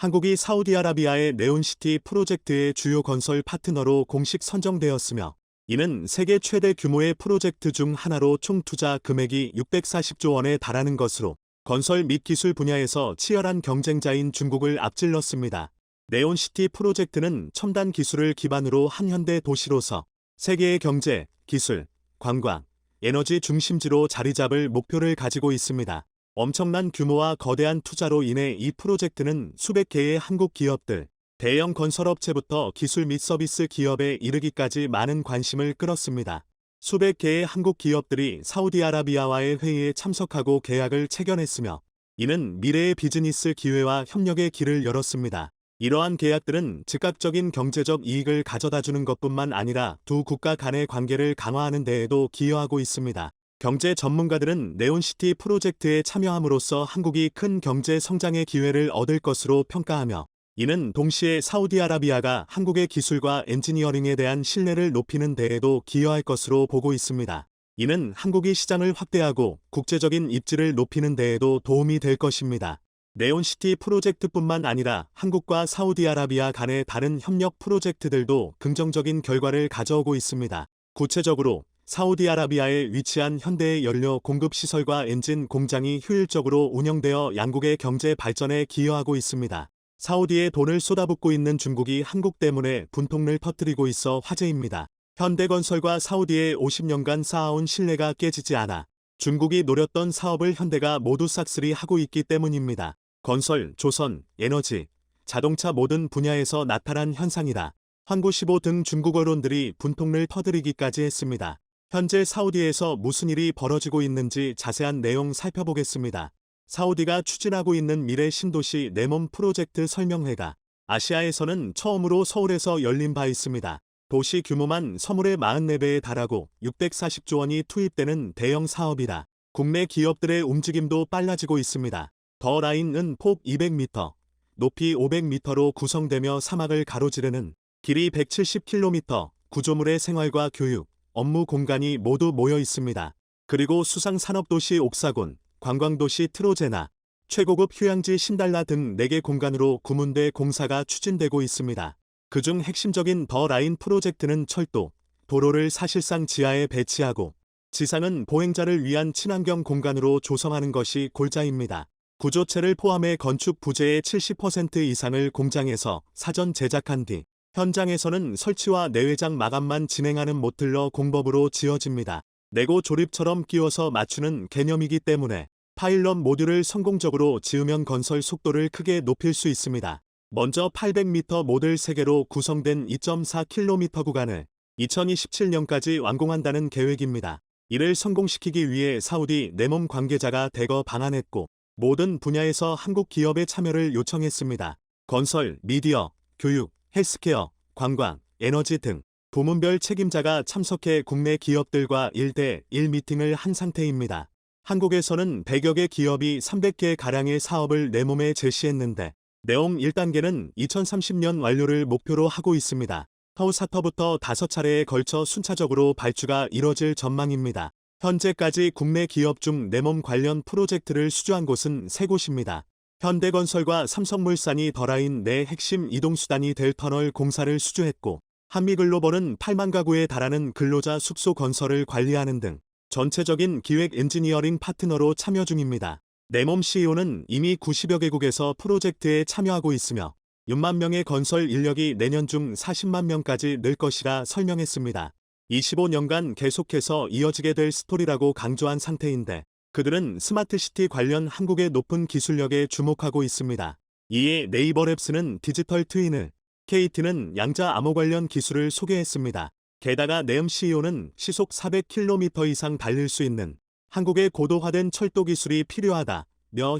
한국이 사우디아라비아의 네온시티 프로젝트의 주요 건설 파트너로 공식 선정되었으며, 이는 세계 최대 규모의 프로젝트 중 하나로 총 투자 금액이 640조 원에 달하는 것으로 건설 및 기술 분야에서 치열한 경쟁자인 중국을 앞질렀습니다. 네온시티 프로젝트는 첨단 기술을 기반으로 한 현대 도시로서 세계의 경제, 기술, 관광, 에너지 중심지로 자리 잡을 목표를 가지고 있습니다. 엄청난 규모와 거대한 투자로 인해 이 프로젝트는 수백 개의 한국 기업들, 대형 건설업체부터 기술 및 서비스 기업에 이르기까지 많은 관심을 끌었습니다. 수백 개의 한국 기업들이 사우디아라비아와의 회의에 참석하고 계약을 체결했으며, 이는 미래의 비즈니스 기회와 협력의 길을 열었습니다. 이러한 계약들은 즉각적인 경제적 이익을 가져다주는 것뿐만 아니라 두 국가 간의 관계를 강화하는 데에도 기여하고 있습니다. 경제 전문가들은 네온시티 프로젝트에 참여함으로써 한국이 큰 경제 성장의 기회를 얻을 것으로 평가하며, 이는 동시에 사우디아라비아가 한국의 기술과 엔지니어링에 대한 신뢰를 높이는 데에도 기여할 것으로 보고 있습니다. 이는 한국이 시장을 확대하고 국제적인 입지를 높이는 데에도 도움이 될 것입니다. 네온시티 프로젝트뿐만 아니라 한국과 사우디아라비아 간의 다른 협력 프로젝트들도 긍정적인 결과를 가져오고 있습니다. 구체적으로 사우디아라비아에 위치한 현대의 연료 공급 시설과 엔진 공장이 효율적으로 운영되어 양국의 경제 발전에 기여하고 있습니다. 사우디에 돈을 쏟아붓고 있는 중국이 한국 때문에 분통을 터뜨리고 있어 화제입니다. 현대건설과 사우디의 50년간 쌓아온 신뢰가 깨지지 않아 중국이 노렸던 사업을 현대가 모두 싹쓸이 하고 있기 때문입니다. 건설, 조선, 에너지, 자동차 모든 분야에서 나타난 현상이다. 환구15 등 중국 언론들이 분통을 터뜨리기까지 했습니다. 현재 사우디에서 무슨 일이 벌어지고 있는지 자세한 내용 살펴보겠습니다. 사우디가 추진하고 있는 미래 신도시 네몸 프로젝트 설명회가 아시아에서는 처음으로 서울에서 열린 바 있습니다. 도시 규모만 서울의 44배에 달하고 640조 원이 투입되는 대형 사업이라 국내 기업들의 움직임도 빨라지고 있습니다. 더 라인은 폭 200m, 높이 500m로 구성되며 사막을 가로지르는 길이 170km, 구조물의 생활과 교육, 업무 공간이 모두 모여 있습니다. 그리고 수상산업도시 옥사곤, 관광도시 트로제나, 최고급 휴양지 신달라 등 4개 공간으로 구문대 공사가 추진되고 있습니다. 그중 핵심적인 더 라인 프로젝트는 철도, 도로를 사실상 지하에 배치하고 지상은 보행자를 위한 친환경 공간으로 조성하는 것이 골자입니다. 구조체를 포함해 건축 부재의 70% 이상을 공장에서 사전 제작한 뒤 현장에서는 설치와 내외장 마감만 진행하는 모틀러 공법으로 지어집니다. 레고 조립처럼 끼워서 맞추는 개념이기 때문에 파일럿 모듈을 성공적으로 지으면 건설 속도를 크게 높일 수 있습니다. 먼저 800m 모듈 3개로 구성된 2.4km 구간을 2027년까지 완공한다는 계획입니다. 이를 성공시키기 위해 사우디 네몸 관계자가 대거 방한했고 모든 분야에서 한국 기업의 참여를 요청했습니다. 건설, 미디어, 교육, 헬스케어, 관광, 에너지 등 부문별 책임자가 참석해 국내 기업들과 1대1 미팅을 한 상태입니다. 한국에서는 100여 개 기업이 300개 가량의 사업을 네몸에 제시했는데 네옴 1단계는 2030년 완료를 목표로 하고 있습니다. 터우사터부터 5차례에 걸쳐 순차적으로 발주가 이뤄질 전망입니다. 현재까지 국내 기업 중 네몸 관련 프로젝트를 수주한 곳은 3곳입니다. 현대건설과 삼성물산이 더라인 내 핵심 이동수단이 될 터널 공사를 수주했고, 한미글로벌은 8만 가구에 달하는 근로자 숙소 건설을 관리하는 등 전체적인 기획 엔지니어링 파트너로 참여 중입니다. 네몸 CEO는 이미 90여 개국에서 프로젝트에 참여하고 있으며 6만 명의 건설 인력이 내년 중 40만 명까지 늘 것이라 설명했습니다. 25년간 계속해서 이어지게 될 스토리라고 강조한 상태인데 그들은 스마트시티 관련 한국의 높은 기술력에 주목하고 있습니다. 이에 네이버랩스는 디지털 트윈을, KT는 양자 암호 관련 기술을 소개했습니다. 게다가 네옴 CEO는 시속 400km 이상 달릴 수 있는 한국의 고도화된 철도 기술이 필요하다며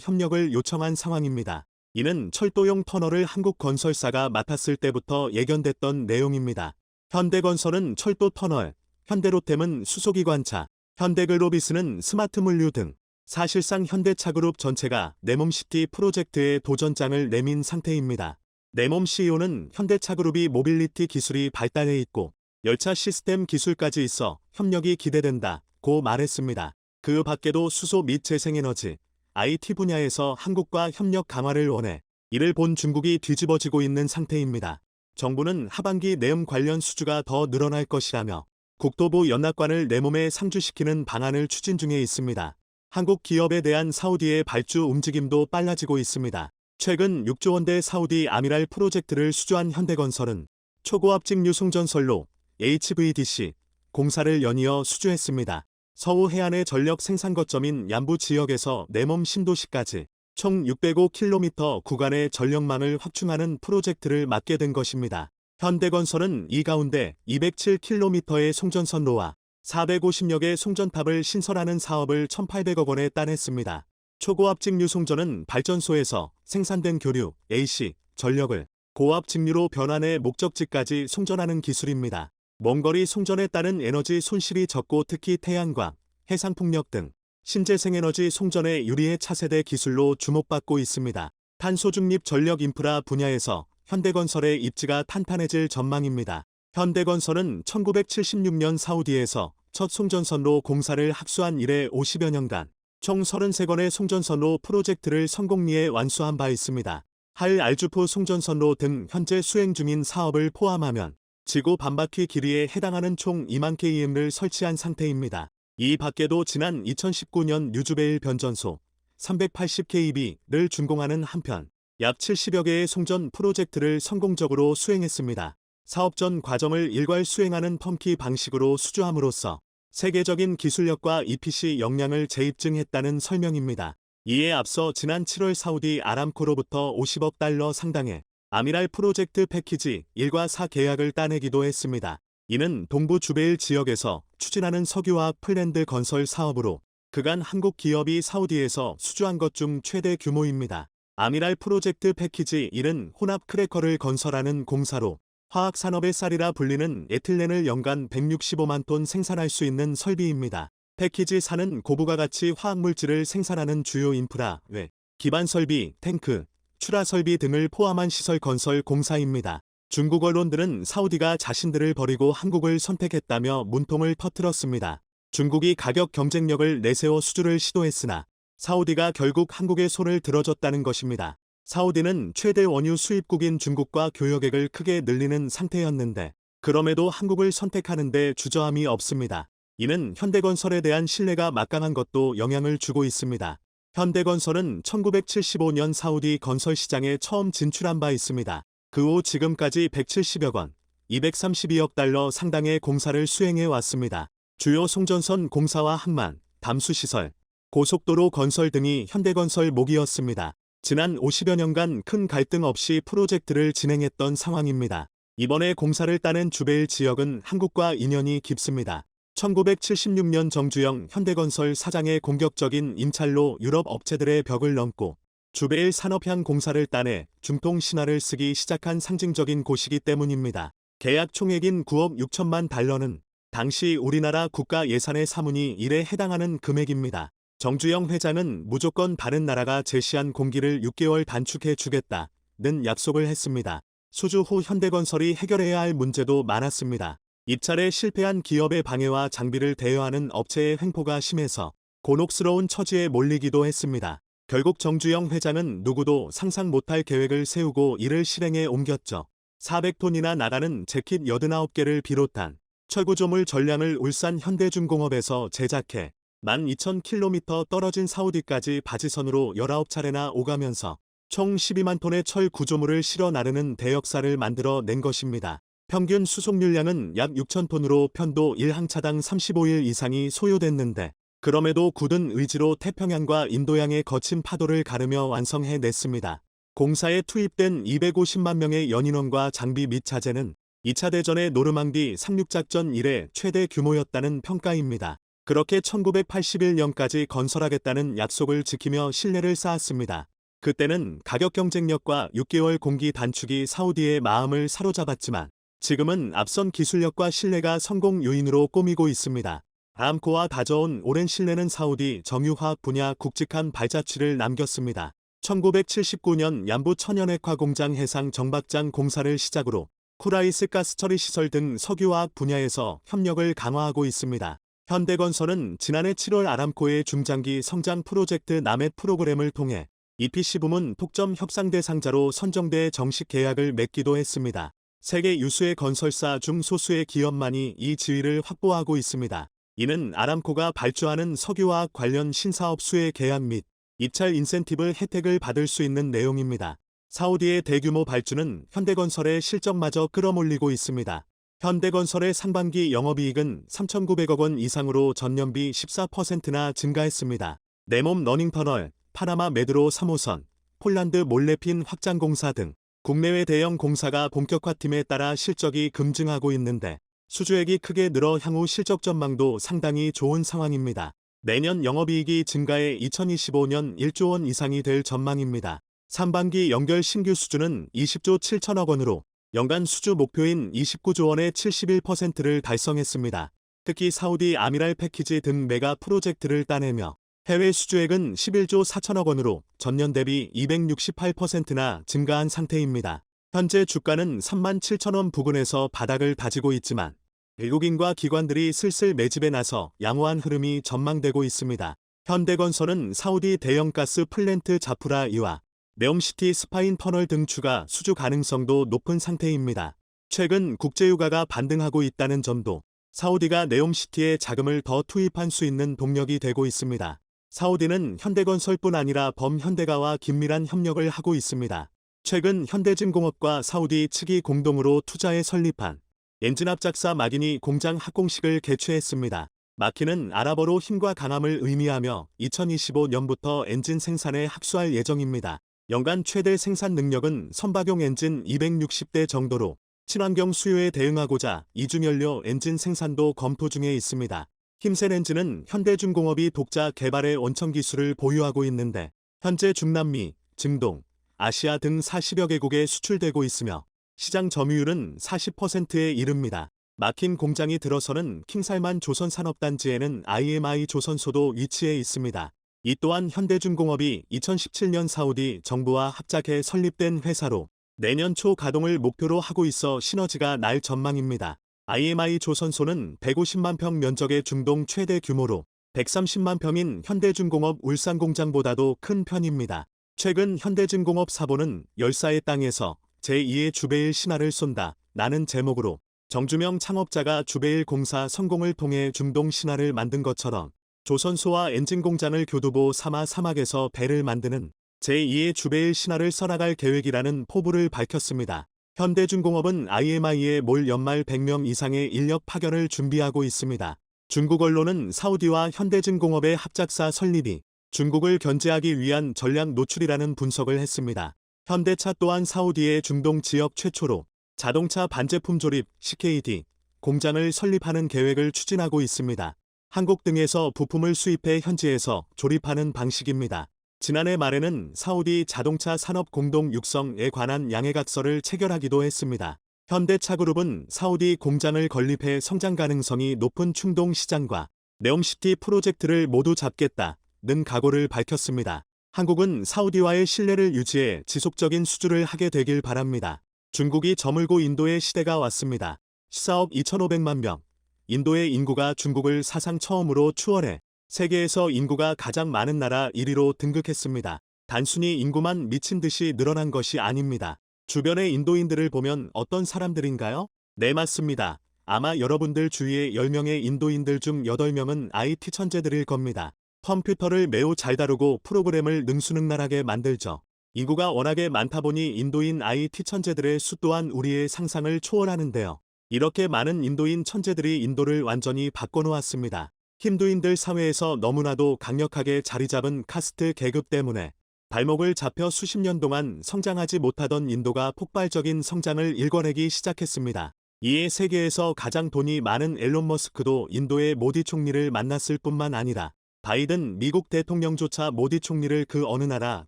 협력을 요청한 상황입니다. 이는 철도용 터널을 한국 건설사가 맡았을 때부터 예견됐던 내용입니다. 현대건설은 철도 터널, 현대로템은 수소기관차, 현대글로비스는 스마트물류 등 사실상 현대차그룹 전체가 네몸시티 프로젝트에 도전장을 내민 상태입니다. 네몸 CEO는 현대차그룹이 모빌리티 기술이 발달해 있고 열차 시스템 기술까지 있어 협력이 기대된다고 말했습니다. 그 밖에도 수소 및 재생에너지, IT 분야에서 한국과 협력 강화를 원해 이를 본 중국이 뒤집어지고 있는 상태입니다. 정부는 하반기 내음 관련 수주가 더 늘어날 것이라며 국토부 연납관을 내 몸에 상주시키는 방안을 추진 중에 있습니다. 한국 기업에 대한 사우디의 발주 움직임도 빨라지고 있습니다. 최근 6조 원대 사우디 아미랄 프로젝트를 수주한 현대건설은 초고압직 유송전선로 HVDC 공사를 연이어 수주했습니다. 서우 해안의 전력 생산 거점인 양부 지역에서 내몸 신도시까지 총 605km 구간의 전력망을 확충하는 프로젝트를 맡게 된 것입니다. 현대건설은 이 가운데 207km의 송전선로와 450여 개 송전탑을 신설하는 사업을 1,800억 원에 따냈습니다. 초고압직 유송전은 발전소에서 생산된 교류, AC, 전력을 고압 직류로 변환해 목적지까지 송전하는 기술입니다. 먼거리 송전에 따른 에너지 손실이 적고 특히 태양광, 해상풍력 등 신재생에너지 송전에 유리해 차세대 기술로 주목받고 있습니다. 탄소 중립 전력 인프라 분야에서 현대건설의 입지가 탄탄해질 전망입니다. 현대건설은 1976년 사우디에서 첫 송전선로 공사를 합수한 이래 50여 년간 총 33건의 송전선로 프로젝트를 성공리에 완수한 바 있습니다. 할 알주프 송전선로 등 현재 수행 중인 사업을 포함하면 지구 반바퀴 길이에 해당하는 총 2만 km를 설치한 상태입니다. 이 밖에도 지난 2019년 뉴주베일 변전소 380kV를 준공하는 한편 약 70여 개의 송전 프로젝트를 성공적으로 수행했습니다. 사업 전 과정을 일괄 수행하는 펌키 방식으로 수주함으로써 세계적인 기술력과 EPC 역량을 재입증했다는 설명입니다. 이에 앞서 지난 7월 사우디 아람코로부터 50억 달러 상당의 아미랄 프로젝트 패키지 1과 4 계약을 따내기도 했습니다. 이는 동부 주베일 지역에서 추진하는 석유화학 플랜트 건설 사업으로 그간 한국 기업이 사우디에서 수주한 것 중 최대 규모입니다. 아미랄 프로젝트 패키지 1은 혼합 크래커를 건설하는 공사로 화학산업의 쌀이라 불리는 에틸렌을 연간 165만 톤 생산할 수 있는 설비입니다. 패키지 4는 고부가 가치 화학물질을 생산하는 주요 인프라, 외, 기반 설비, 탱크, 출하 설비 등을 포함한 시설 건설 공사입니다. 중국 언론들은 사우디가 자신들을 버리고 한국을 선택했다며 문통을 퍼뜨렸습니다. 중국이 가격 경쟁력을 내세워 수주를 시도했으나 사우디가 결국 한국의 손을 들어줬다는 것입니다. 사우디는 최대 원유 수입국인 중국과 교역액을 크게 늘리는 상태였는데 그럼에도 한국을 선택하는 데 주저함이 없습니다. 이는 현대건설에 대한 신뢰가 막강한 것도 영향을 주고 있습니다. 현대건설은 1975년 사우디 건설 시장에 처음 진출한 바 있습니다. 그 후 지금까지 170여 건, 232억 달러 상당의 공사를 수행해 왔습니다. 주요 송전선 공사와 항만, 담수시설, 고속도로 건설 등이 현대건설 목이었습니다. 지난 50여 년간 큰 갈등 없이 프로젝트를 진행했던 상황입니다. 이번에 공사를 따낸 주베일 지역은 한국과 인연이 깊습니다. 1976년 정주영 현대건설 사장의 공격적인 임찰로 유럽 업체들의 벽을 넘고 주베일 산업향 공사를 따내 중통 신화를 쓰기 시작한 상징적인 곳이기 때문입니다. 계약 총액인 9억 6천만 달러는 당시 우리나라 국가 예산의 3분의 1에 해당하는 금액입니다. 정주영 회장은 무조건 다른 나라가 제시한 공기를 6개월 단축해 주겠다는 약속을 했습니다. 수주 후 현대건설이 해결해야 할 문제도 많았습니다. 입찰에 실패한 기업의 방해와 장비를 대여하는 업체의 횡포가 심해서 곤혹스러운 처지에 몰리기도 했습니다. 결국 정주영 회장은 누구도 상상 못할 계획을 세우고 이를 실행에 옮겼죠. 400톤이나 나가는 재킷 89개를 비롯한 철구조물 전량을 울산 현대중공업에서 제작해 12,000km 떨어진 사우디까지 바지선으로 19차례나 오가면서 총 12만 톤의 철 구조물을 실어 나르는 대역사를 만들어 낸 것입니다. 평균 수송률량은 약 6,000톤으로 편도 1항차당 35일 이상이 소요됐는데 그럼에도 굳은 의지로 태평양과 인도양의 거친 파도를 가르며 완성해냈습니다. 공사에 투입된 250만 명의 연인원과 장비 및 자재는 2차 대전의 노르망디 상륙작전 이래 최대 규모였다는 평가입니다. 그렇게 1981년까지 건설하겠다는 약속을 지키며 신뢰를 쌓았습니다. 그때는 가격 경쟁력과 6개월 공기 단축이 사우디의 마음을 사로잡았지만 지금은 앞선 기술력과 신뢰가 성공 요인으로 꼽히고 있습니다. 아람코와 다져온 오랜 신뢰는 사우디 정유화학 분야 굵직한 발자취를 남겼습니다. 1979년 양부 천연액화 공장 해상 정박장 공사를 시작으로 쿠라이스 가스 처리 시설 등 석유화학 분야에서 협력을 강화하고 있습니다. 현대건설은 지난해 7월 아람코의 중장기 성장 프로젝트 나멧 프로그램을 통해 EPC 부문 독점 협상 대상자로 선정돼 정식 계약을 맺기도 했습니다. 세계 유수의 건설사 중 소수의 기업만이 이 지위를 확보하고 있습니다. 이는 아람코가 발주하는 석유화학 관련 신사업 수혜 계약 및 입찰 인센티브 혜택을 받을 수 있는 내용입니다. 사우디의 대규모 발주는 현대건설의 실적마저 끌어몰리고 있습니다. 현대건설의 상반기 영업이익은 3,900억 원 이상으로 전년비 14%나 증가했습니다. 내몸 러닝터널, 파나마 메드로 3호선, 폴란드 몰레핀 확장공사 등 국내외 대형 공사가 본격화됨에 따라 실적이 급증하고 있는데 수주액이 크게 늘어 향후 실적 전망도 상당히 좋은 상황입니다. 내년 영업이익이 증가해 2025년 1조 원 이상이 될 전망입니다. 상반기 연결 신규 수주는 20조 7천억 원으로 연간 수주 목표인 29조 원의 71%를 달성했습니다. 특히 사우디 아미랄 패키지 등 메가 프로젝트를 따내며 해외 수주액은 11조 4천억 원으로 전년 대비 268%나 증가한 상태입니다. 현재 주가는 3만 7천 원 부근에서 바닥을 다지고 있지만 외국인과 기관들이 슬슬 매집에 나서 양호한 흐름이 전망되고 있습니다. 현대건설은 사우디 대형 가스 플랜트 자프라 2와 네옴시티 스파인 터널 등 추가 수주 가능성도 높은 상태입니다. 최근 국제유가가 반등하고 있다는 점도 사우디가 네옴시티에 자금을 더 투입할 수 있는 동력이 되고 있습니다. 사우디는 현대건설뿐 아니라 범현대가와 긴밀한 협력을 하고 있습니다. 최근 현대진공업과 사우디 측이 공동으로 투자해 설립한 엔진 합작사 마기니 공장 합공식을 개최했습니다. 마키는 아랍어로 힘과 강함을 의미하며 2025년부터 엔진 생산에 합수할 예정입니다. 연간 최대 생산 능력은 선박용 엔진 260대 정도로 친환경 수요에 대응하고자 이중연료 엔진 생산도 검토 중에 있습니다. 힘센 엔진은 현대중공업이 독자 개발의 원천 기술을 보유하고 있는데 현재 중남미, 중동, 아시아 등 40여 개국에 수출되고 있으며 시장 점유율은 40%에 이릅니다. 마킨 공장이 들어서는 킹살만 조선산업단지에는 IMI 조선소도 위치해 있습니다. 이 또한 현대중공업이 2017년 사우디 정부와 합작해 설립된 회사로 내년 초 가동을 목표로 하고 있어 시너지가 날 전망입니다. IMI 조선소는 150만 평 면적의 중동 최대 규모로 130만 평인 현대중공업 울산 공장보다도 큰 편입니다. 최근 현대중공업 사보는 열사의 땅에서 제2의 주베일 신화를 쏜다 라는 제목으로 정주명 창업자가 주베일 공사 성공을 통해 중동 신화를 만든 것처럼 조선소와 엔진 공장을 교두보 삼아 사막에서 배를 만드는 제2의 주베일 신화를 써나갈 계획이라는 포부를 밝혔습니다. 현대중공업은 IMI에 올 연말 100명 이상의 인력 파견을 준비하고 있습니다. 중국 언론은 사우디와 현대중공업의 합작사 설립이 중국을 견제하기 위한 전략 노출이라는 분석을 했습니다. 현대차 또한 사우디의 중동 지역 최초로 자동차 반제품 조립 CKD 공장을 설립하는 계획을 추진하고 있습니다. 한국 등에서 부품을 수입해 현지에서 조립하는 방식입니다. 지난해 말에는 사우디 자동차 산업 공동 육성에 관한 양해각서를 체결하기도 했습니다. 현대차그룹은 사우디 공장을 건립해 성장 가능성이 높은 충동 시장과 네옴시티 프로젝트를 모두 잡겠다는 각오를 밝혔습니다. 한국은 사우디와의 신뢰를 유지해 지속적인 수주를 하게 되길 바랍니다. 중국이 저물고 인도의 시대가 왔습니다. 시사업 2,500만 명. 인도의 인구가 중국을 사상 처음으로 추월해 세계에서 인구가 가장 많은 나라 1위로 등극했습니다. 단순히 인구만 미친 듯이 늘어난 것이 아닙니다. 주변의 인도인들을 보면 어떤 사람들인가요? 네, 맞습니다. 아마 여러분들 주위의 10명의 인도인들 중 8명은 IT 천재들일 겁니다. 컴퓨터를 매우 잘 다루고 프로그램을 능수능란하게 만들죠. 인구가 워낙에 많다 보니 인도인 IT 천재들의 수 또한 우리의 상상을 초월하는데요. 이렇게 많은 인도인 천재들이 인도를 완전히 바꿔놓았습니다. 힌두인들 사회에서 너무나도 강력하게 자리잡은 카스트 계급 때문에 발목을 잡혀 수십 년 동안 성장하지 못하던 인도가 폭발적인 성장을 일궈내기 시작했습니다. 이에 세계에서 가장 돈이 많은 앨런 머스크도 인도의 모디 총리를 만났을 뿐만 아니라 바이든 미국 대통령조차 모디 총리를 그 어느 나라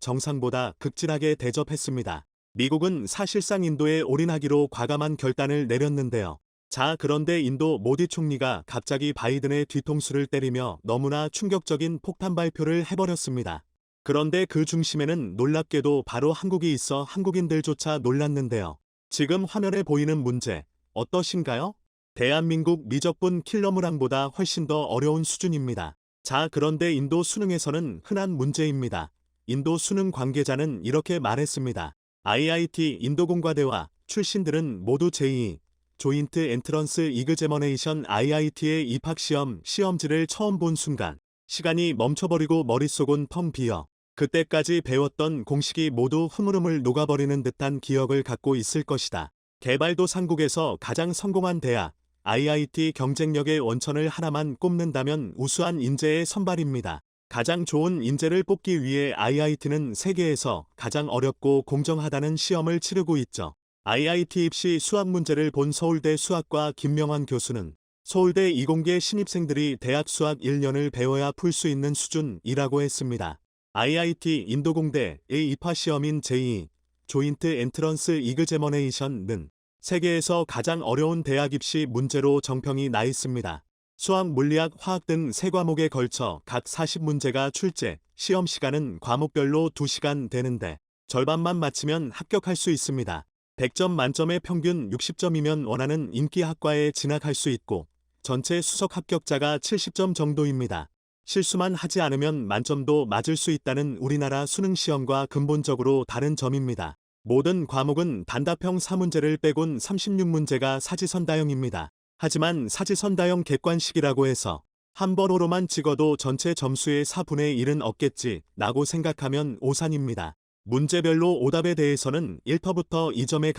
정상보다 극진하게 대접했습니다. 미국은 사실상 인도에 올인하기로 과감한 결단을 내렸는데요. 자, 그런데 인도 모디 총리가 갑자기 바이든의 뒤통수를 때리며 너무나 충격적인 폭탄 발표를 해버렸습니다. 그런데 그 중심에는 놀랍게도 바로 한국이 있어 한국인들조차 놀랐는데요. 지금 화면에 보이는 문제 어떠신가요? 대한민국 미적분 킬러무랑보다 훨씬 더 어려운 수준입니다. 자, 그런데 인도 수능에서는 흔한 문제입니다. 인도 수능 관계자는 이렇게 말했습니다. IIT 인도공과대와 출신들은 모두 JEE, 조인트 엔트런스 이그제머네이션 IIT의 입학시험 시험지를 처음 본 순간 시간이 멈춰버리고 머릿속은 텅 비어 그때까지 배웠던 공식이 모두 흐물흐물 녹아버리는 듯한 기억을 갖고 있을 것이다. 개발도상국에서 가장 성공한 대학, IIT 경쟁력의 원천을 하나만 꼽는다면 우수한 인재의 선발입니다. 가장 좋은 인재를 뽑기 위해 IIT는 세계에서 가장 어렵고 공정하다는 시험을 치르고 있죠. IIT 입시 수학 문제를 본 서울대 수학과 김명환 교수는 서울대 이공계 신입생들이 대학 수학 1년을 배워야 풀 수 있는 수준이라고 했습니다. IIT 인도공대의 입학시험인 JEE, 조인트 엔트런스 이그제머네이션은 세계에서 가장 어려운 대학 입시 문제로 정평이 나 있습니다. 수학, 물리학, 화학 등 3과목에 걸쳐 각 40문제가 출제, 시험 시간은 과목별로 2시간 되는데 절반만 맞히면 합격할 수 있습니다. 100점 만점에 평균 60점이면 원하는 인기 학과에 진학할 수 있고 전체 수석 합격자가 70점 정도입니다. 실수만 하지 않으면 만점도 맞을 수 있다는 우리나라 수능 시험과 근본적으로 다른 점입니다. 모든 과목은 단답형 4문제를 빼곤 36문제가 사지선다형입니다. 하지만 사지선다형 객관식이라고 해서 한 번호로만 찍어도 전체 점수의 4분의 1은 없겠지 라고 생각하면 오산입니다. 문제별로 오답에 대해서는 1터부터 2점의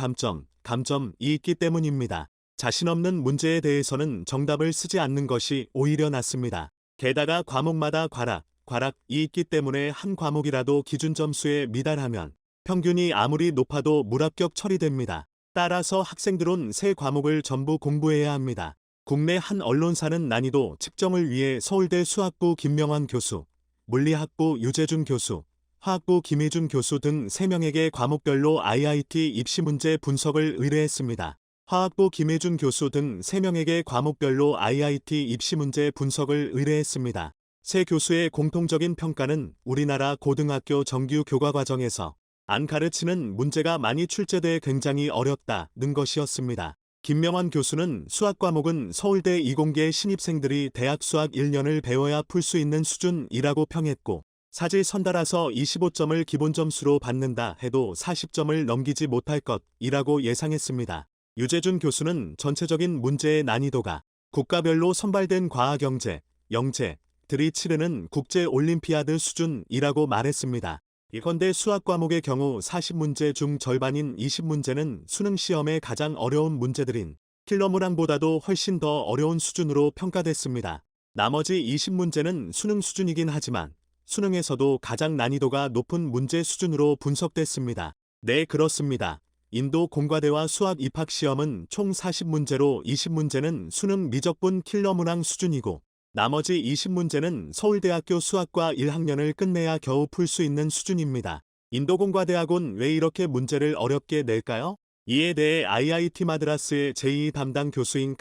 감점이 있기 때문입니다. 자신 없는 문제에 대해서는 정답을 쓰지 않는 것이 오히려 낫습니다. 게다가 과목마다 과락이 있기 때문에 한 과목이라도 기준 점수에 미달하면 평균이 아무리 높아도 무합격 처리됩니다. 따라서 학생들은 3과목을 전부 공부해야 합니다. 국내 한 언론사는 난이도 측정을 위해 서울대 수학부 김명환 교수, 물리학부 유재준 교수, 화학부 김희준 교수 등 3명에게 과목별로 IIT 입시문제 분석을 의뢰했습니다. 화학부 김혜준 교수 등 3명에게 과목별로 IIT 입시문제 분석을 의뢰했습니다. 세 교수의 공통적인 평가는 우리나라 고등학교 정규 교과과정에서 안 가르치는 문제가 많이 출제돼 굉장히 어렵다는 것이었습니다. 김명환 교수는 수학 과목은 서울대 이공계 신입생들이 대학 수학 1년을 배워야 풀 수 있는 수준이라고 평했고 사지선다라서 25점을 기본점수로 받는다 해도 40점을 넘기지 못할 것이라고 예상했습니다. 유재준 교수는 전체적인 문제의 난이도가 국가별로 선발된 과학영재, 영재들이 치르는 국제올림피아드 수준이라고 말했습니다. 예컨대 수학 과목의 경우 40문제 중 절반인 20문제는 수능 시험의 가장 어려운 문제들인 킬러문항보다도 훨씬 더 어려운 수준으로 평가됐습니다. 나머지 20문제는 수능 수준이긴 하지만 수능에서도 가장 난이도가 높은 문제 수준으로 분석됐습니다. 네, 그렇습니다. 인도 공과대와 수학 입학시험은 총 40문제로 20문제는 수능 미적분 킬러문항 수준이고 나머지 20문제는 서울대학교 수학과 1학년을 끝내야 겨우 풀 수 있는 수준입니다. 인도공과대학은 왜 이렇게 문제를 어렵게 낼까요? 이에 대해 IIT 마드라스의 제2 담당 교수인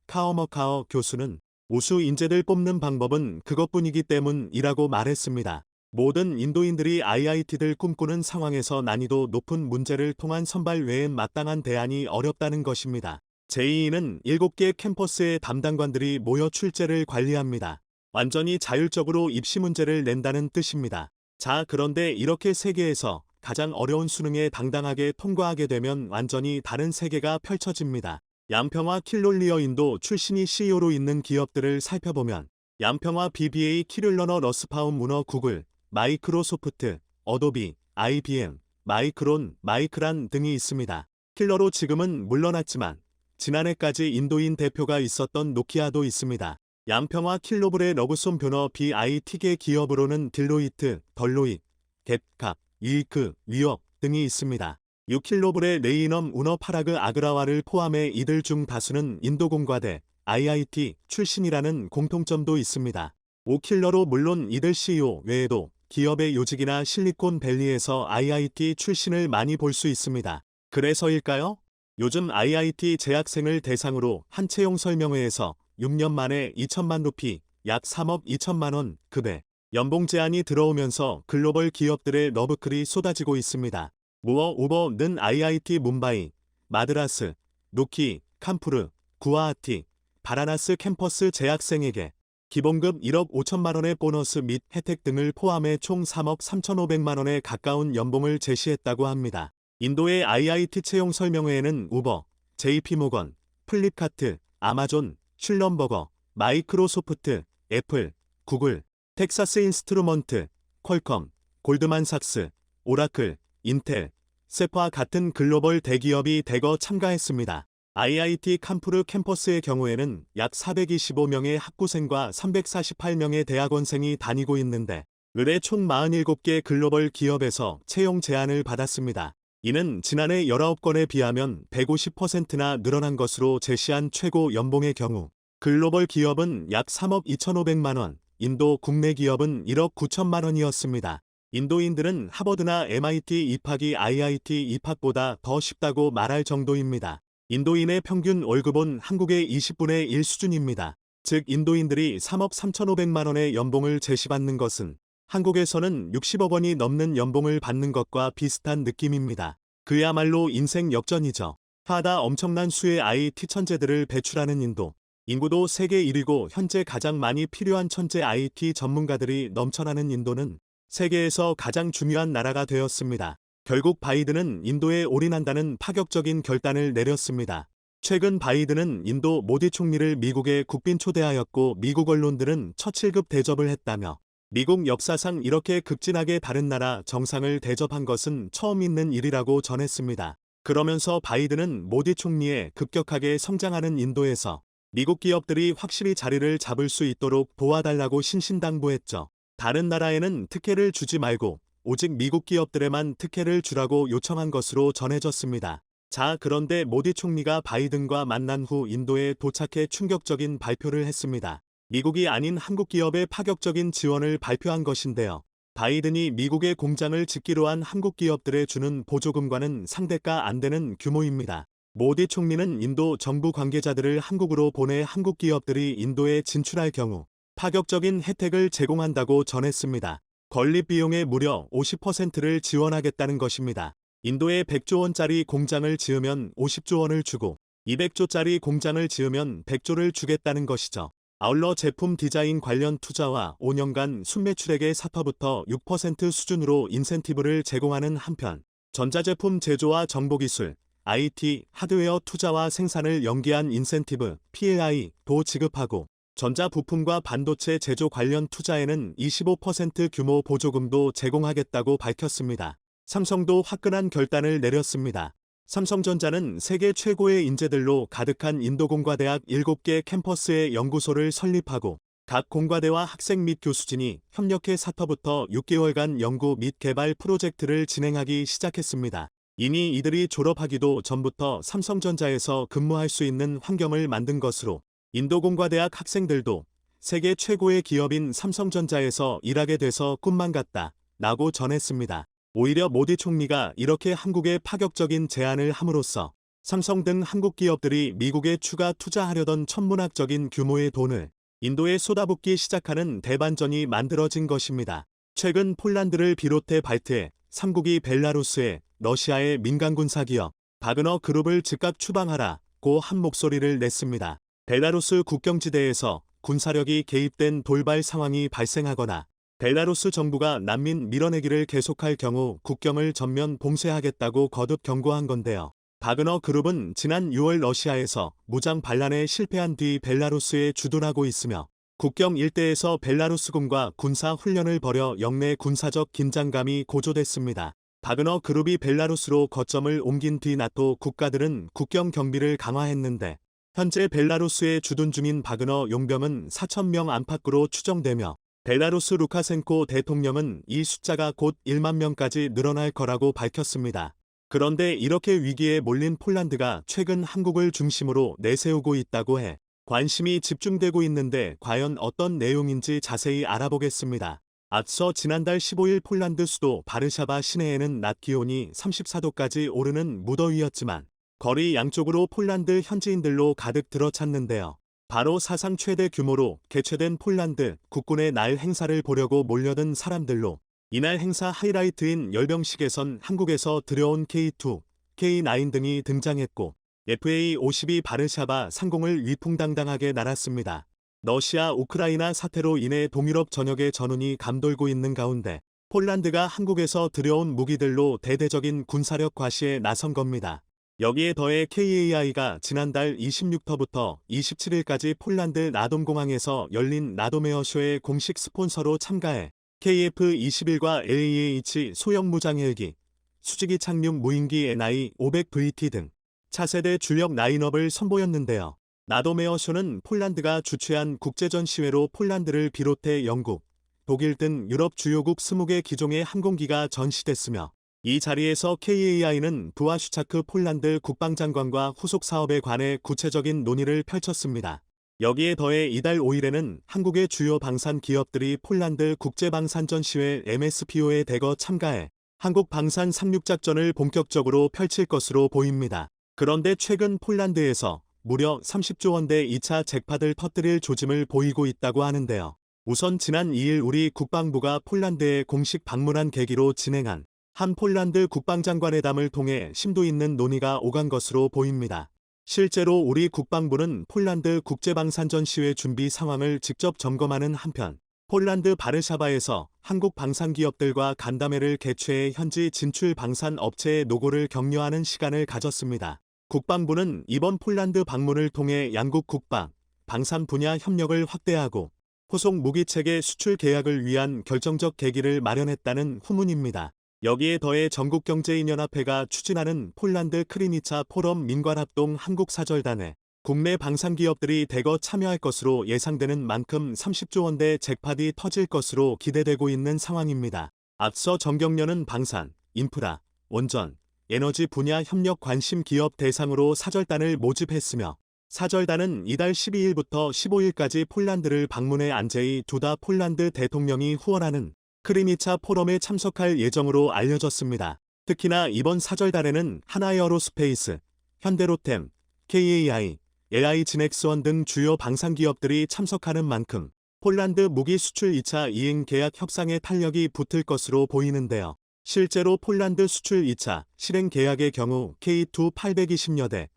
카오머카어 교수는 우수 인재들 뽑는 방법은 그것뿐이기 때문이라고 말했습니다. 모든 인도인들이 IIT들 꿈꾸는 상황에서 난이도 높은 문제를 통한 선발 외엔 마땅한 대안이 어렵다는 것입니다. 제2는 7개 캠퍼스의 담당관들이 모여 출제를 관리합니다. 완전히 자율적으로 입시 문제를 낸다는 뜻입니다. 자, 그런데 이렇게 세계에서 가장 어려운 수능에 당당하게 통과하게 되면 완전히 다른 세계가 펼쳐집니다. 양평화 킬롤리어 인도 출신이 CEO로 있는 기업들을 살펴보면 양평화 BBA 키룰러너 러스파움 문어 구글, 마이크로소프트, 어도비, IBM, 마이크론, 마이크란 등이 있습니다. 킬러로 지금은 물러났지만 지난해까지 인도인 대표가 있었던 노키아도 있습니다. 양평화 킬로블의 러브솜 변호 BIT계 기업으로는 딜로이트, 덜로잇, 겟캅, 이이크, 위업 등이 있습니다. 6킬로블의 레이넘 우너 파라그 아그라와를 포함해 이들 중 다수는 인도공과대, IIT 출신이라는 공통점도 있습니다. 5킬러로 물론 이들 CEO 외에도 기업의 요직이나 실리콘밸리에서 IIT 출신을 많이 볼 수 있습니다. 그래서일까요? 요즘 IIT 재학생을 대상으로 한 채용 설명회에서 6년 만에 2천만 루피, 약 3억 2천만 원 급의 연봉 제안이 들어오면서 글로벌 기업들의 러브클이 쏟아지고 있습니다. 우버는 IIT 뭄바이, 마드라스, 노키, 칸푸르, 구와하티, 바라나스 캠퍼스 재학생에게 기본급 1억 5천만 원의 보너스 및 혜택 등을 포함해 총 3억 3,500만 원에 가까운 연봉을 제시했다고 합니다. 인도의 IIT 채용 설명회에는 우버, JP모건, 플립카트, 아마존, 슐럼버거, 마이크로소프트, 애플, 구글, 텍사스 인스트루먼트, 퀄컴, 골드만삭스, 오라클, 인텔, 셉과 같은 글로벌 대기업이 대거 참가했습니다. IIT 칸푸르 캠퍼스의 경우에는 약 425명의 학부생과 348명의 대학원생이 다니고 있는데 의뢰 총 47개 글로벌 기업에서 채용 제안을 받았습니다. 이는 지난해 19건에 비하면 150%나 늘어난 것으로 제시한 최고 연봉의 경우 글로벌 기업은 약 3억 2,500만 원, 인도 국내 기업은 1억 9천만 원이었습니다. 인도인들은 하버드나 MIT 입학이 IIT 입학보다 더 쉽다고 말할 정도입니다. 인도인의 평균 월급은 한국의 20분의 1 수준입니다. 즉 인도인들이 3억 3,500만 원의 연봉을 제시받는 것은 한국에서는 60억 원이 넘는 연봉을 받는 것과 비슷한 느낌입니다. 그야말로 인생 역전이죠. 하다 엄청난 수의 IT 천재들을 배출하는 인도. 인구도 세계 1위고 현재 가장 많이 필요한 천재 IT 전문가들이 넘쳐나는 인도는 세계에서 가장 중요한 나라가 되었습니다. 결국 바이든은 인도에 올인한다는 파격적인 결단을 내렸습니다. 최근 바이든은 인도 모디 총리를 미국에 국빈 초대하였고 미국 언론들은 처칠급 대접을 했다며 미국 역사상 이렇게 극진하게 다른 나라 정상을 대접한 것은 처음 있는 일이라고 전했습니다. 그러면서 바이든은 모디 총리의 급격하게 성장하는 인도에서 미국 기업들이 확실히 자리를 잡을 수 있도록 도와달라고 신신당부했죠. 다른 나라에는 특혜를 주지 말고 오직 미국 기업들에만 특혜를 주라고 요청한 것으로 전해졌습니다. 자, 그런데 모디 총리가 바이든과 만난 후 인도에 도착해 충격적인 발표를 했습니다. 미국이 아닌 한국 기업의 파격적인 지원을 발표한 것인데요. 바이든이 미국에 공장을 짓기로 한 한국 기업들에 주는 보조금과는 상대가 안 되는 규모입니다. 모디 총리는 인도 정부 관계자들을 한국으로 보내 한국 기업들이 인도에 진출할 경우 파격적인 혜택을 제공한다고 전했습니다. 건립 비용의 무려 50%를 지원하겠다는 것입니다. 인도에 100조 원짜리 공장을 지으면 50조 원을 주고 200조짜리 공장을 지으면 100조를 주겠다는 것이죠. 아울러 제품 디자인 관련 투자와 5년간 순매출액의 4%부터 6% 수준으로 인센티브를 제공하는 한편 전자제품 제조와 정보기술, IT, 하드웨어 투자와 생산을 연계한 인센티브, PLI도 지급하고 전자부품과 반도체 제조 관련 투자에는 25% 규모 보조금도 제공하겠다고 밝혔습니다. 삼성도 화끈한 결단을 내렸습니다. 삼성전자는 세계 최고의 인재들로 가득한 인도공과대학 7개 캠퍼스의 연구소를 설립하고 각 공과대와 학생 및 교수진이 협력해 4터부터 6개월간 연구 및 개발 프로젝트를 진행하기 시작했습니다. 이미 이들이 졸업하기도 전부터 삼성전자에서 근무할 수 있는 환경을 만든 것으로 인도공과대학 학생들도 세계 최고의 기업인 삼성전자에서 일하게 돼서 꿈만 같다 라고 전했습니다. 오히려 모디 총리가 이렇게 한국에 파격적인 제안을 함으로써 삼성 등 한국 기업들이 미국에 추가 투자하려던 천문학적인 규모의 돈을 인도에 쏟아붓기 시작하는 대반전이 만들어진 것입니다. 최근 폴란드를 비롯해 발트해 3국이 벨라루스에 러시아의 민간군사 기업 바그너 그룹을 즉각 추방하라고 한 목소리를 냈습니다. 벨라루스 국경지대에서 군사력이 개입된 돌발 상황이 발생하거나 벨라루스 정부가 난민 밀어내기를 계속할 경우 국경을 전면 봉쇄하겠다고 거듭 경고한 건데요. 바그너 그룹은 지난 6월 러시아에서 무장 반란에 실패한 뒤 벨라루스에 주둔하고 있으며 국경 일대에서 벨라루스군과 군사 훈련을 벌여 영내 군사적 긴장감이 고조됐습니다. 바그너 그룹이 벨라루스로 거점을 옮긴 뒤 나토 국가들은 국경 경비를 강화했는데 현재 벨라루스에 주둔 중인 바그너 용병은 4,000명 안팎으로 추정되며 벨라루스 루카센코 대통령은 이 숫자가 곧 1만 명까지 늘어날 거라고 밝혔습니다. 그런데 이렇게 위기에 몰린 폴란드가 최근 한국을 중심으로 내세우고 있다고 해 관심이 집중되고 있는데 과연 어떤 내용인지 자세히 알아보겠습니다. 앞서 지난달 15일 폴란드 수도 바르샤바 시내에는 낮 기온이 34도까지 오르는 무더위였지만 거리 양쪽으로 폴란드 현지인들로 가득 들어찼는데요. 바로 사상 최대 규모로 개최된 폴란드 국군의 날 행사를 보려고 몰려든 사람들로 이날 행사 하이라이트인 열병식에선 한국에서 들여온 K2, K9 등이 등장했고 FA-52 바르샤바 상공을 위풍당당하게 날았습니다. 러시아 우크라이나 사태로 인해 동유럽 전역의 전운이 감돌고 있는 가운데 폴란드가 한국에서 들여온 무기들로 대대적인 군사력 과시에 나선 겁니다. 여기에 더해 KAI가 지난달 26터부터 27일까지 폴란드 나돔공항에서 열린 나돔에어쇼의 공식 스폰서로 참가해 KF-21과 LAH 소형 무장 헬기, 수직이 착륙 무인기 NI-500VT 등 차세대 주력 라인업을 선보였는데요. 나돔에어쇼는 폴란드가 주최한 국제전시회로 폴란드를 비롯해 영국, 독일 등 유럽 주요국 20개 기종의 항공기가 전시됐으며 이 자리에서 KAI는 부아슈차크 폴란드 국방장관과 후속 사업에 관해 구체적인 논의를 펼쳤습니다. 여기에 더해 이달 5일에는 한국의 주요 방산 기업들이 폴란드 국제방산전시회 MSPO에 대거 참가해 한국 방산 상륙작전을 본격적으로 펼칠 것으로 보입니다. 그런데 최근 폴란드에서 무려 30조 원대 2차 잭팟을 터뜨릴 조짐을 보이고 있다고 하는데요. 우선 지난 2일 우리 국방부가 폴란드에 공식 방문한 계기로 진행한 한 폴란드 국방장관회담을 통해 심도 있는 논의가 오간 것으로 보입니다. 실제로 우리 국방부는 폴란드 국제방산전시회 준비 상황을 직접 점검하는 한편 폴란드 바르샤바에서 한국 방산기업들과 간담회를 개최해 현지 진출 방산 업체의 노고를 격려하는 시간을 가졌습니다. 국방부는 이번 폴란드 방문을 통해 양국 국방, 방산 분야 협력을 확대하고 후속 무기체계 수출 계약을 위한 결정적 계기를 마련했다는 후문입니다. 여기에 더해 전국경제인연합회가 추진하는 폴란드 크리미차 포럼 민관합동 한국사절단에 국내 방산기업들이 대거 참여할 것으로 예상되는 만큼 30조 원대 잭팟이 터질 것으로 기대되고 있는 상황입니다. 앞서 정경련은 방산, 인프라, 원전, 에너지 분야 협력 관심 기업 대상으로 사절단을 모집했으며 사절단은 이달 12일부터 15일까지 폴란드를 방문해 안제이 두다 폴란드 대통령이 후원하는 크리미차 포럼에 참석할 예정으로 알려졌습니다. 특히나 이번 사절단에는 하나에어로스페이스, 현대로템, KAI, LI진엑스원 등 주요 방산기업들이 참석하는 만큼 폴란드 무기 수출 2차 이행 계약 협상에 탄력이 붙을 것으로 보이는데요. 실제로 폴란드 수출 2차 실행 계약의 경우 K2 820여 대,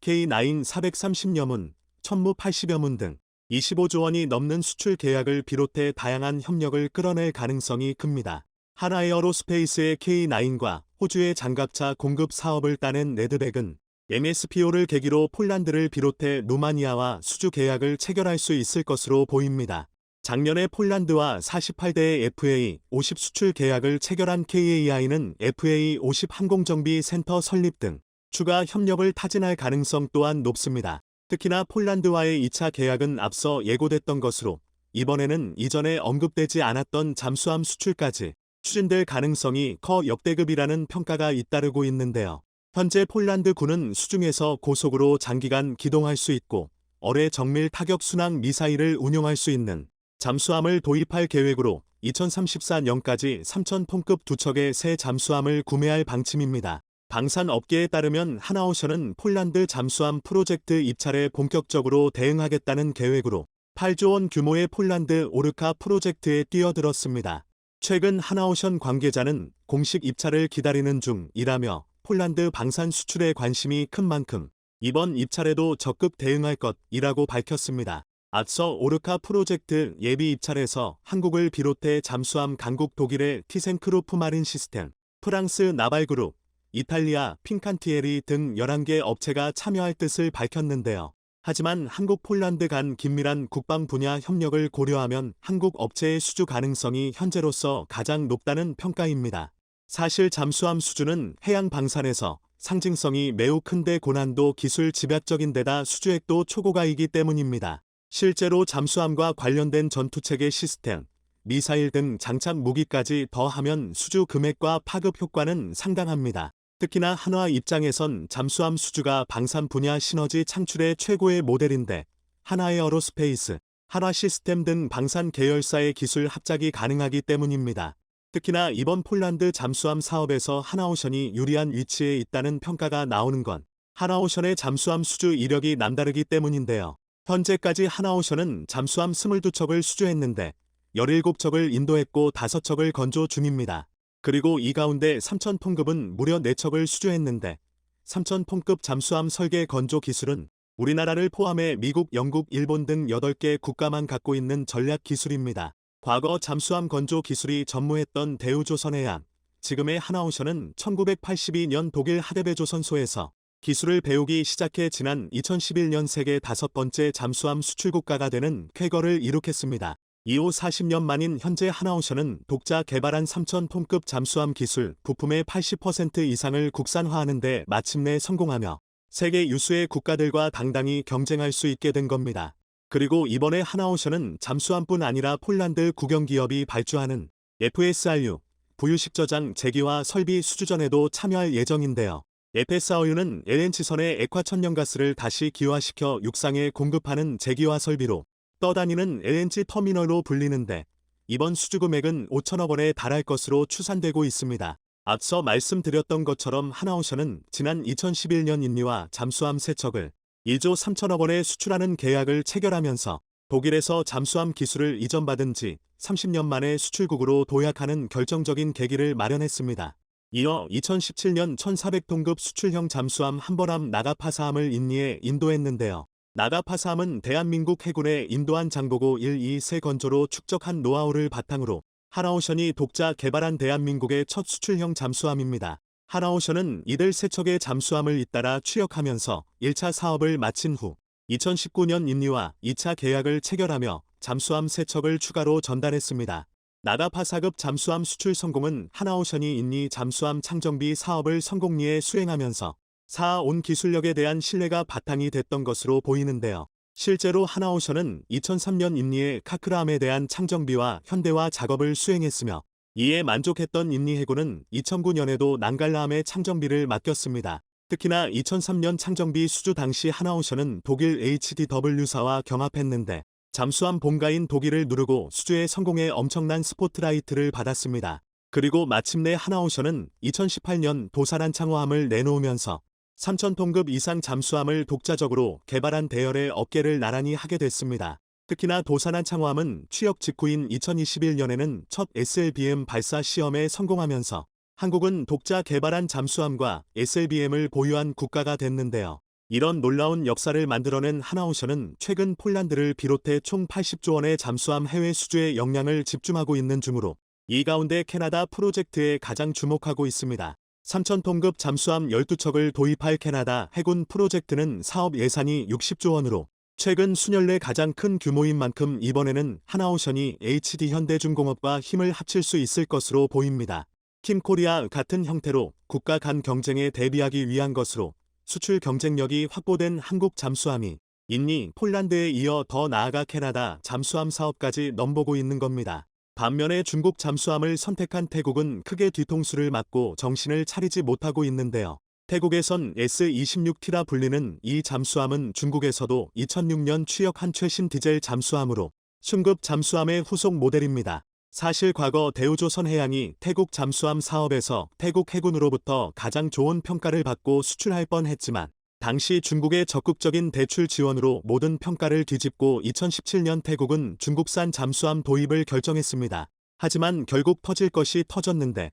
K9 430여 문, 천무 80여 문 등 25조 원이 넘는 수출 계약을 비롯해 다양한 협력을 끌어낼 가능성이 큽니다. 하나에어로스페이스의 K9과 호주의 장갑차 공급 사업을 따낸 레드백은 MSPO를 계기로 폴란드를 비롯해 루마니아와 수주 계약을 체결할 수 있을 것으로 보입니다. 작년에 폴란드와 48대의 FA50 수출 계약을 체결한 KAI는 FA50 항공정비 센터 설립 등 추가 협력을 타진할 가능성 또한 높습니다. 특히나 폴란드와의 2차 계약은 앞서 예고됐던 것으로 이번에는 이전에 언급되지 않았던 잠수함 수출까지 추진될 가능성이 커 역대급이라는 평가가 잇따르고 있는데요. 현재 폴란드군은 수중에서 고속으로 장기간 기동할 수 있고 어뢰 정밀 타격 순항 미사일을 운용할 수 있는 잠수함을 도입할 계획으로 2034년까지 3,000톤급 2척의 새 잠수함을 구매할 방침입니다. 방산업계에 따르면 하나오션은 폴란드 잠수함 프로젝트 입찰에 본격적으로 대응하겠다는 계획으로 8조 원 규모의 폴란드 오르카 프로젝트에 뛰어들었습니다. 최근 하나오션 관계자는 공식 입찰을 기다리는 중이라며 폴란드 방산 수출에 관심이 큰 만큼 이번 입찰에도 적극 대응할 것이라고 밝혔습니다. 앞서 오르카 프로젝트 예비 입찰에서 한국을 비롯해 잠수함 강국 독일의 티센크루프 마린 시스템, 프랑스 나발그룹, 이탈리아 핀칸티에리 등 11개 업체가 참여할 뜻을 밝혔는데요. 하지만 한국 폴란드 간 긴밀한 국방 분야 협력을 고려하면 한국 업체의 수주 가능성이 현재로서 가장 높다는 평가입니다. 사실 잠수함 수주는 해양 방산에서 상징성이 매우 큰데 고난도 기술 집약적인 데다 수주액도 초고가이기 때문입니다. 실제로 잠수함과 관련된 전투체계 시스템, 미사일 등 장착 무기까지 더하면 수주 금액과 파급 효과는 상당합니다. 특히나 한화 입장에선 잠수함 수주가 방산 분야 시너지 창출의 최고의 모델인데 하나에어로스페이스, 한화 시스템 등 방산 계열사의 기술 합작이 가능하기 때문입니다. 특히나 이번 폴란드 잠수함 사업에서 하나오션이 유리한 위치에 있다는 평가가 나오는 건 하나오션의 잠수함 수주 이력이 남다르기 때문인데요. 현재까지 하나오션은 잠수함 22척을 수주했는데 17척을 인도했고 5척을 건조 중입니다. 그리고 이 가운데 3,000톤급은 무려 4척을 수주했는데 3,000톤급 잠수함 설계 건조 기술은 우리나라를 포함해 미국, 영국, 일본 등 8개 국가만 갖고 있는 전략 기술입니다. 과거 잠수함 건조 기술이 전무했던 대우조선해양, 지금의 하나오션은 1982년 독일 하데베조선소에서 기술을 배우기 시작해 지난 2011년 세계 5번째 잠수함 수출국가가 되는 쾌거를 이룩했습니다. 이후 40년 만인 현재 하나오션은 독자 개발한 3,000톤급 잠수함 기술, 부품의 80% 이상을 국산화하는 데 마침내 성공하며 세계 유수의 국가들과 당당히 경쟁할 수 있게 된 겁니다. 그리고 이번에 하나오션은 잠수함뿐 아니라 폴란드 국영기업이 발주하는 FSRU, 부유식 저장 재기화 설비 수주전에도 참여할 예정인데요. FSRU는 LNG선의 액화천연가스를 다시 기화시켜 육상에 공급하는 재기화 설비로 떠다니는 LNG 터미널로 불리는데 이번 수주 금액은 5천억 원에 달할 것으로 추산되고 있습니다. 앞서 말씀드렸던 것처럼 하나오션은 지난 2011년 인리와 잠수함 3척을 1조 3천억 원에 수출하는 계약을 체결하면서 독일에서 잠수함 기술을 이전받은 지 30년 만에 수출국으로 도약하는 결정적인 계기를 마련했습니다. 이어 2017년 1,400톤급 수출형 잠수함 한벌함 나가파사함을 인리에 인도했는데요. 나가파사함은 대한민국 해군의 인도한 장보고 1, 2, 세 건조로 축적한 노하우를 바탕으로 하나오션이 독자 개발한 대한민국의 첫 수출형 잠수함입니다. 하나오션은 이들 3척의 잠수함을 잇따라 취역하면서 1차 사업을 마친 후 2019년 인리와 2차 계약을 체결하며 잠수함 3척을 추가로 전달했습니다. 나가파사급 잠수함 수출 성공은 하나오션이 인리 잠수함 창정비 사업을 성공리에 수행하면서 쌓아온 기술력에 대한 신뢰가 바탕이 됐던 것으로 보이는데요. 실제로 하나오션은 2003년 인리의 카크라함에 대한 창정비와 현대화 작업을 수행했으며 이에 만족했던 인리해군은 2009년에도 난갈라함의 창정비를 맡겼습니다. 특히나 2003년 창정비 수주 당시 하나오션은 독일 HDW사와 경합했는데 잠수함 본가인 독일을 누르고 수주에 성공해 엄청난 스포트라이트를 받았습니다. 그리고 마침내 하나오션은 2018년 도산한 창호함을 내놓으면서 3,000톤급 이상 잠수함을 독자적으로 개발한 대열의 어깨를 나란히 하게 됐습니다. 특히나 도산한 창호함은 취역 직후인 2021년에는 첫 SLBM 발사 시험에 성공하면서 한국은 독자 개발한 잠수함과 SLBM을 보유한 국가가 됐는데요. 이런 놀라운 역사를 만들어낸 하나오션은 최근 폴란드를 비롯해 총 80조 원의 잠수함 해외 수주에 역량을 집중하고 있는 중으로 이 가운데 캐나다 프로젝트에 가장 주목하고 있습니다. 3,000톤급 잠수함 12척을 도입할 캐나다 해군 프로젝트는 사업 예산이 60조 원으로 최근 수년 내 가장 큰 규모인 만큼 이번에는 하나오션이 HD현대중공업과 힘을 합칠 수 있을 것으로 보입니다. 킴코리아 같은 형태로 국가 간 경쟁에 대비하기 위한 것으로 수출 경쟁력이 확보된 한국 잠수함이 인리, 폴란드에 이어 더 나아가 캐나다 잠수함 사업까지 넘보고 있는 겁니다. 반면에 중국 잠수함을 선택한 태국은 크게 뒤통수를 맞고 정신을 차리지 못하고 있는데요. 태국에선 S26T라 불리는 이 잠수함은 중국에서도 2006년 취역한 최신 디젤 잠수함으로 순급 잠수함의 후속 모델입니다. 사실 과거 대우조선해양이 태국 잠수함 사업에서 태국 해군으로부터 가장 좋은 평가를 받고 수출할 뻔했지만 당시 중국의 적극적인 대출 지원으로 모든 평가를 뒤집고 2017년 태국은 중국산 잠수함 도입을 결정했습니다. 하지만 결국 터질 것이 터졌는데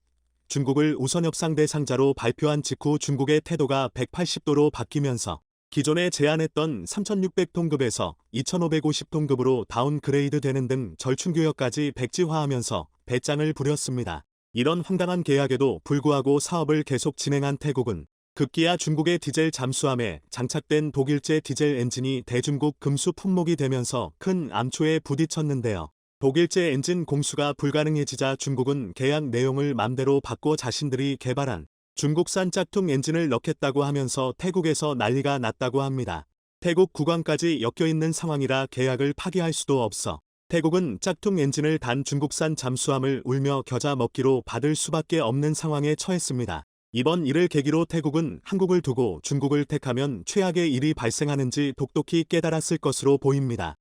중국을 우선 협상 대상자로 발표한 직후 중국의 태도가 180도로 바뀌면서 기존에 제안했던 3,600톤급에서 2,550톤급으로 다운그레이드 되는 등 절충교역까지 백지화하면서 배짱을 부렸습니다. 이런 황당한 계약에도 불구하고 사업을 계속 진행한 태국은 급기야 중국의 디젤 잠수함에 장착된 독일제 디젤 엔진이 대중국 금수 품목이 되면서 큰 암초에 부딪혔는데요. 독일제 엔진 공수가 불가능해지자 중국은 계약 내용을 맘대로 바꿔 자신들이 개발한 중국산 짝퉁 엔진을 넣겠다고 하면서 태국에서 난리가 났다고 합니다. 태국 국왕까지 엮여있는 상황이라 계약을 파기할 수도 없어 태국은 짝퉁 엔진을 단 중국산 잠수함을 울며 겨자 먹기로 받을 수밖에 없는 상황에 처했습니다. 이번 일을 계기로 태국은 한국을 두고 중국을 택하면 최악의 일이 발생하는지 똑똑히 깨달았을 것으로 보입니다.